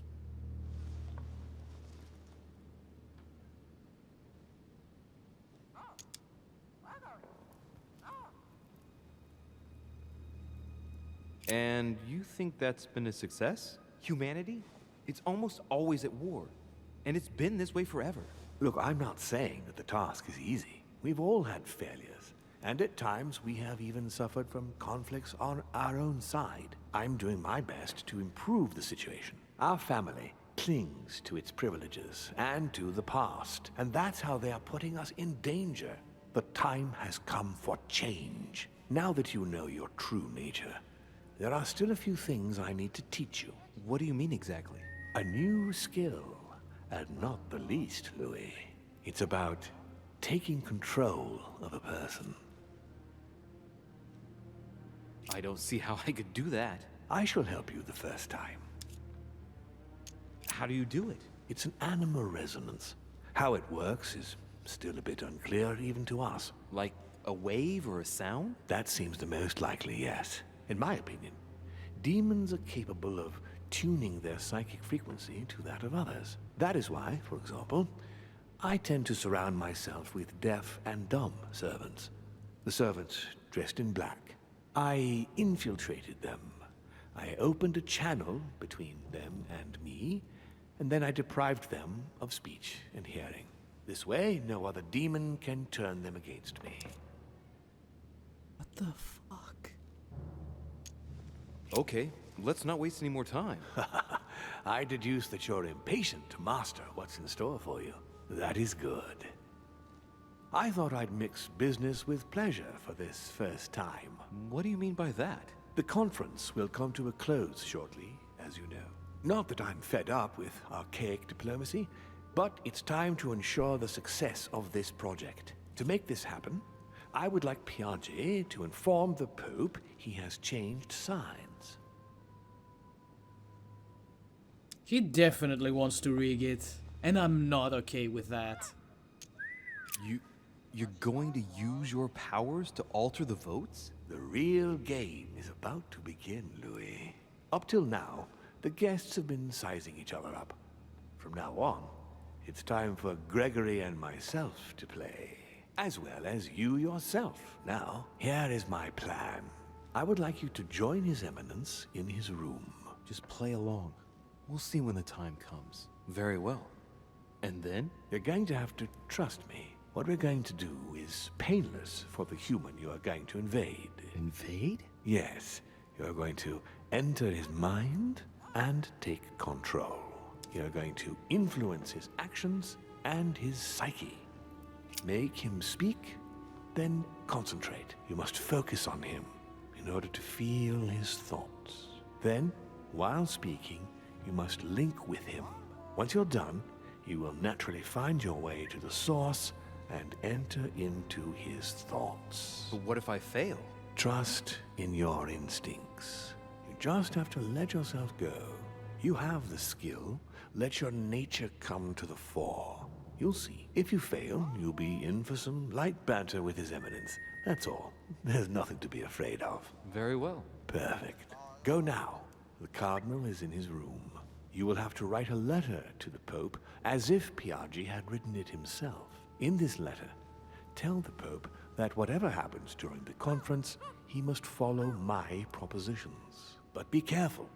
And you think that's been a success? Humanity? It's almost always at war. And it's been this way forever. Look, I'm not saying that the task is easy. We've all had failures. And at times, we have even suffered from conflicts on our own side. I'm doing my best to improve the situation. Our family clings to its privileges and to the past. And that's how they are putting us in danger. The time has come for change. Now that you know your true nature, there are still a few things I need to teach you. What do you mean exactly? A new skill, and not the least, Louis. It's about taking control of a person. I don't see how I could do that. I shall help you the first time. How do you do it? It's an animal resonance. How it works is still a bit unclear even to us. Like a wave or a sound? That seems the most likely, yes. In my opinion, demons are capable of tuning their psychic frequency to that of others. That is why, for example, I tend to surround myself with deaf and dumb servants. The servants dressed in black. I infiltrated them. I opened a channel between them and me, and then I deprived them of speech and hearing. This way, no other demon can turn them against me. What the fuck? Okay, let's not waste any more time. I deduce that you're impatient to master what's in store for you. That is good. I thought I'd mix business with pleasure for this first time. What do you mean by that? The conference will come to a close shortly, as you know. Not that I'm fed up with archaic diplomacy, but it's time to ensure the success of this project. To make this happen, I would like Piaget to inform the Pope he has changed signs. He definitely wants to rig it, and I'm not okay with that. You're going to use your powers to alter the votes? The real game is about to begin, Louis. Up till now, the guests have been sizing each other up. From now on, it's time for Gregory and myself to play, as well as you yourself. Now, here is my plan. I would like you to join His Eminence in his room. Just play along. We'll see when the time comes. Very well. And then? You're going to have to trust me. What we're going to do is painless for the human you are going to invade. Invade? Yes, you're going to enter his mind and take control. You're going to influence his actions and his psyche. Make him speak, then concentrate. You must focus on him in order to feel his thoughts. Then, while speaking, you must link with him. Once you're done, you will naturally find your way to the source and enter into his thoughts. But what if I fail? Trust in your instincts. You just have to let yourself go. You have the skill. Let your nature come to the fore. You'll see. If you fail, you'll be in for some light banter with His Eminence. That's all. There's nothing to be afraid of. Very well. Perfect. Go now. The Cardinal is in his room. You will have to write a letter to the Pope as if Piaggi had written it himself. In this letter, tell the Pope that whatever happens during the conference, he must follow my propositions. But be careful.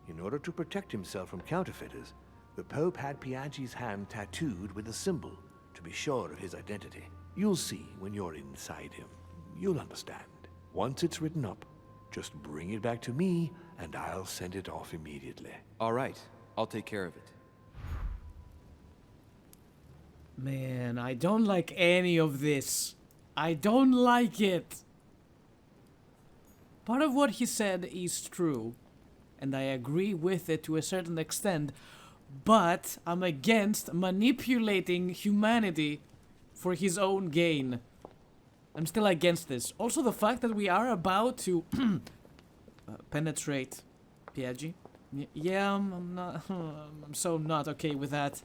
In order to protect himself from counterfeiters, the Pope had Piaggi's hand tattooed with a symbol to be sure of his identity. You'll see when you're inside him. You'll understand. Once it's written up, just bring it back to me, and I'll send it off immediately. All right. I'll take care of it. Man, I don't like any of this. I don't like it. Part of what he said is true, and I agree with it to a certain extent, but I'm against manipulating humanity for his own gain. I'm still against this. Also, the fact that we are about to penetrate Piaggi. Yeah, I'm not. I'm so not okay with that.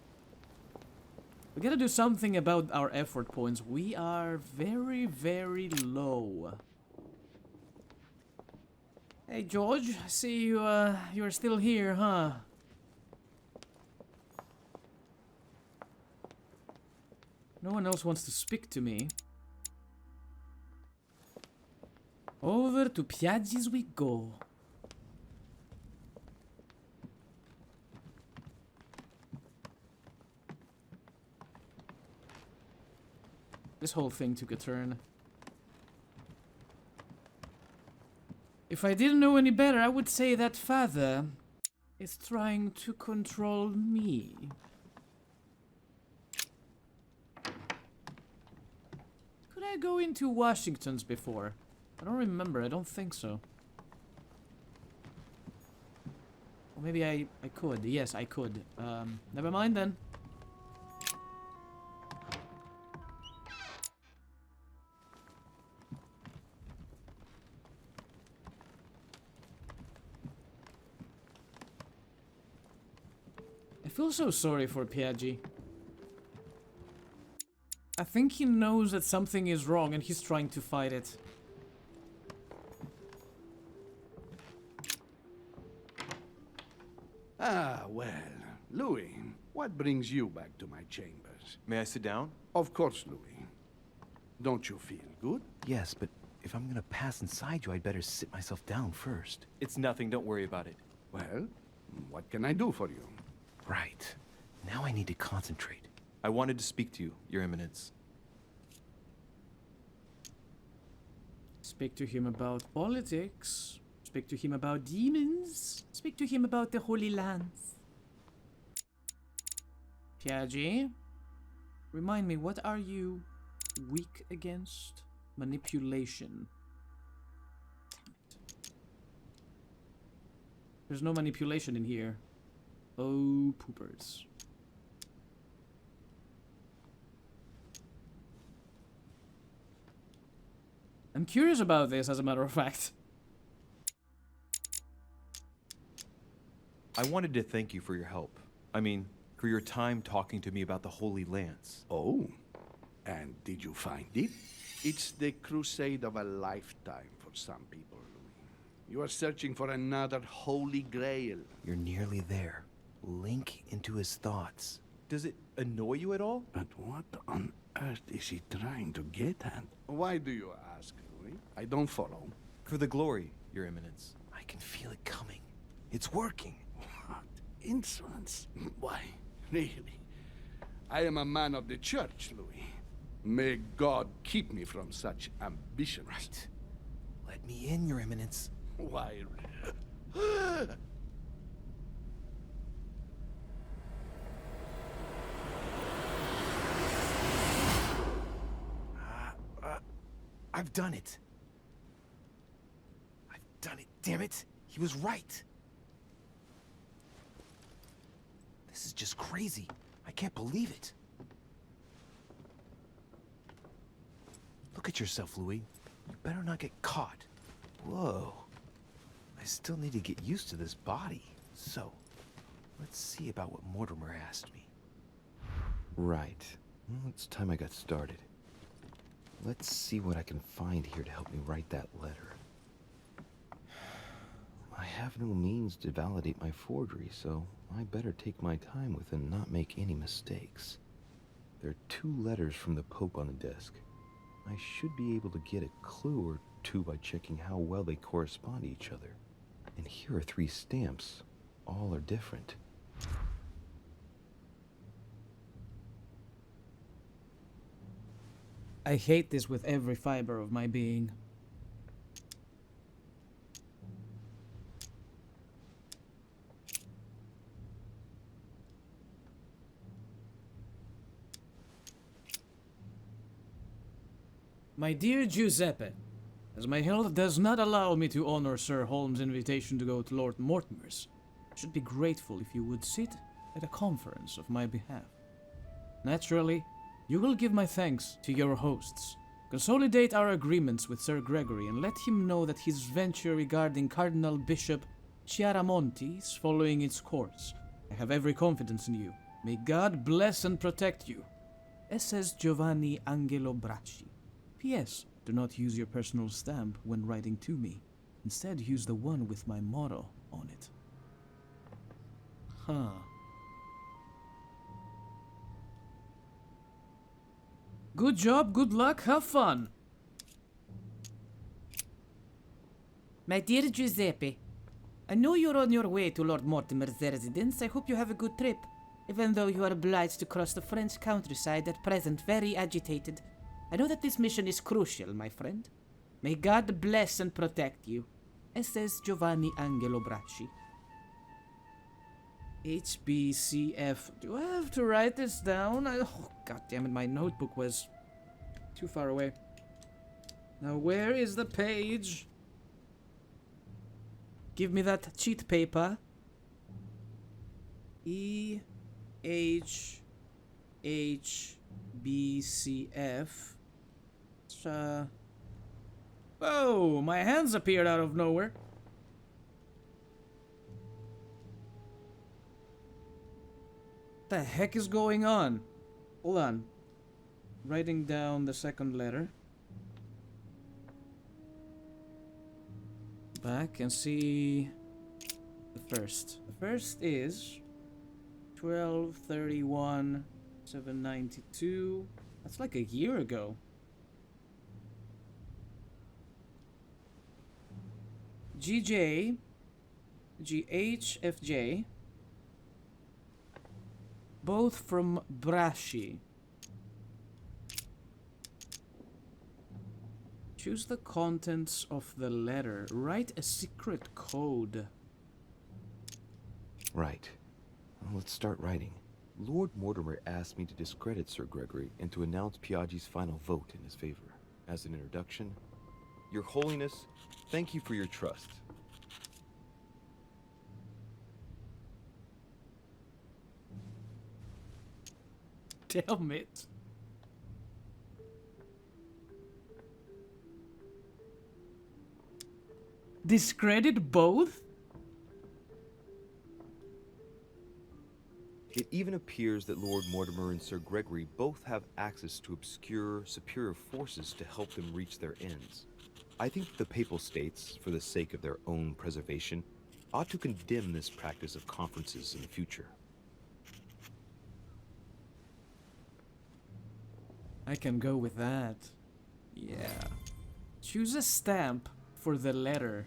We gotta do something about our effort points. We are very, very low. Hey, George. I see you. You're still here, huh? No one else wants to speak to me. Over to Piaggi's we go. This whole thing took a turn. If I didn't know any better, I would say that Father is trying to control me. Could I go into Washington's before? I don't remember. I don't think so. Or maybe I could. Yes, I could. Never mind then. I feel so sorry for Piaggi. I think he knows that something is wrong and he's trying to fight it. Ah, well, Louis, what brings you back to my chambers? May I sit down? Of course, Louis. Don't you feel good? Yes, but if I'm gonna pass inside you, I'd better sit myself down first. It's nothing. Don't worry about it. Well, what can I do for you? Right. Now I need to concentrate. I wanted to speak to you, Your Eminence. Speak to him about politics. Speak to him about demons. Speak to him about the Holy Lands. Piaggi, remind me, what are you weak against? Manipulation. Damn it. There's no manipulation in here. Oh, poopers. I'm curious about this, as a matter of fact. I wanted to thank you for your help. I mean, for your time talking to me about the Holy Lance. Oh, and did you find it? It's the crusade of a lifetime for some people, Louis. You are searching for another holy grail. You're nearly there. Link into his thoughts. Does it annoy you at all? But what on earth is he trying to get at? Why do you ask, Louis? I don't follow. For the glory, Your Eminence. I can feel it coming. It's working. What insolence? Why, really? I am a man of the church, Louis. May God keep me from such ambitions. Right. Let me in, Your Eminence. Why? I've done it. I've done it, damn it. He was right. This is just crazy. I can't believe it. Look at yourself, Louis. You better not get caught. Whoa. I still need to get used to this body. So, let's see about what Mortimer asked me. Right. Well, it's time I got started. Let's see what I can find here to help me write that letter. I have no means to validate my forgery, so I better take my time with it and not make any mistakes. There are 2 letters from the Pope on the desk. I should be able to get a clue or 2 by checking how well they correspond to each other. And here are 3 stamps. All are different. I hate this with every fiber of my being. My dear Giuseppe, as my health does not allow me to honor Sir Holmes' invitation to go to Lord Mortimer's, I should be grateful if you would sit at a conference of my behalf. Naturally, you will give my thanks to your hosts. Consolidate our agreements with Sir Gregory and let him know that his venture regarding Cardinal Bishop Chiaramonti is following its course. I have every confidence in you. May God bless and protect you. SS Giovanni Angelo Bracci. P.S. Do not use your personal stamp when writing to me. Instead, use the one with my motto on it. Huh. Good job, good luck, have fun. My dear Giuseppe, I know you're on your way to Lord Mortimer's residence. I hope you have a good trip, even though you are obliged to cross the French countryside at present, very agitated. I know that this mission is crucial, my friend. May God bless and protect you. SS Giovanni Angelo Bracci. HBCF. Do I have to write this down? Oh, God damn it, my notebook was too far away. Now, where is the page? Give me that cheat paper. HBCF. Whoa, my hands appeared out of nowhere. What the heck is going on? Hold on. Writing down the second letter. Back and see the first. The first is 12/31/792. That's like a year ago. GJ, GHFJ, both from Braschi. Choose the contents of the letter. Write a secret code. Right. Well, let's start writing. Lord Mortimer asked me to discredit Sir Gregory and to announce Piaggi's final vote in his favor. As an introduction, Your Holiness, thank you for your trust. Damn it. Discredit both? It even appears that Lord Mortimer and Sir Gregory both have access to obscure, superior forces to help them reach their ends. I think the Papal States, for the sake of their own preservation, ought to condemn this practice of conferences in the future. I can go with that. Yeah. Choose a stamp for the letter.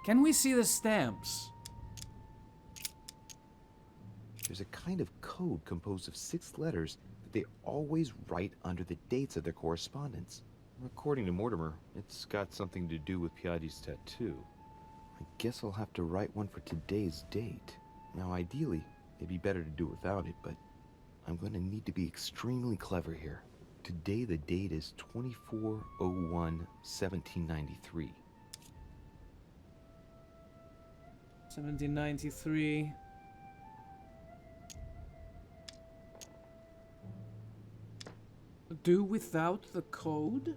Can we see the stamps? There's a kind of code composed of 6 letters that they always write under the dates of their correspondence. According to Mortimer, it's got something to do with Piaggi's tattoo. I guess I'll have to write one for today's date. Now, ideally, it'd be better to do without it, but I'm going to need to be extremely clever here. Today the date is 24/01/1793. 1793. Do without the code?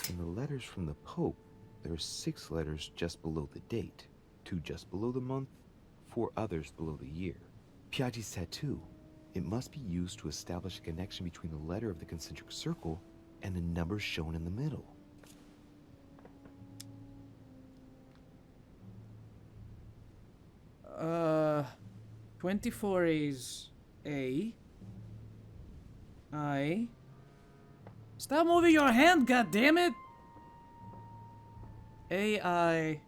In the letters from the Pope, there are 6 letters just below the date, 2 just below the month, 4 others below the year. Piaggi's tattoo. It must be used to establish a connection between the letter of the concentric circle and the numbers shown in the middle. Uh, 24 is A. I. Stop moving your hand, goddammit! AI.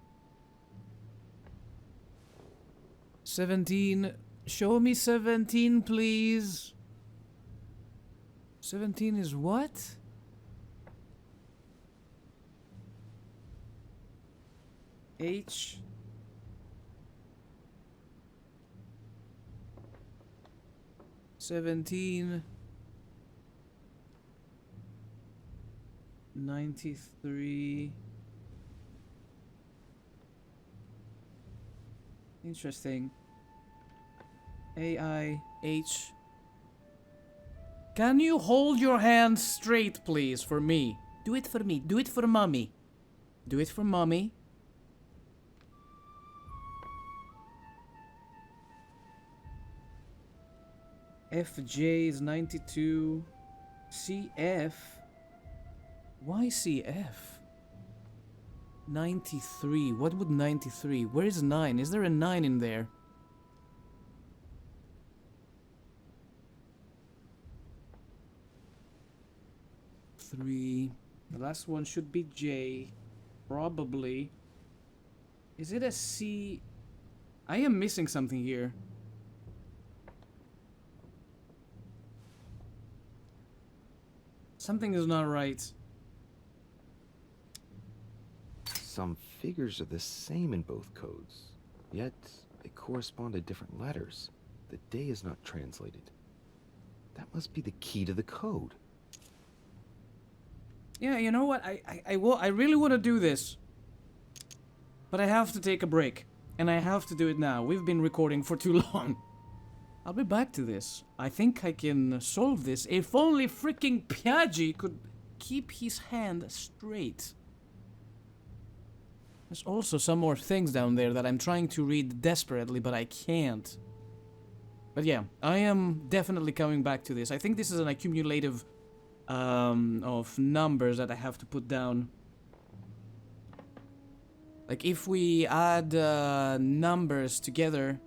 17. Show me 17, please. 17 is what? H. $17. 93. Interesting. AIH. Can you hold your hand straight, please, for me? Do it for me. Do it for mommy. Do it for mommy. FJ is 92. CF. Why CF? 93. What would 93? Where is 9? Is there a 9 in there? The last one should be J. Probably. Is it a C? I am missing something here. Something is not right. Some figures are the same in both codes, yet they correspond to different letters. The day is not translated. That must be the key to the code. Yeah, you know what? I really want to do this. But I have to take a break. And I have to do it now. We've been recording for too long. I'll be back to this. I think I can solve this. If only freaking Piaggi could keep his hand straight. There's also some more things down there that I'm trying to read desperately, but I can't. But yeah, I am definitely coming back to this. I think this is an accumulative of numbers that I have to put down. Like if we add numbers together,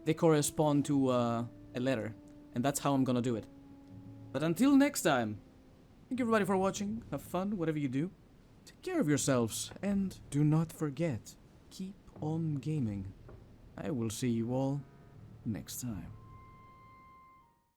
they correspond to a letter. And that's how I'm gonna do it. But until next time, thank you everybody for watching. Have fun, whatever you do. Take care of yourselves. And do not forget, keep on gaming. I will see you all next time.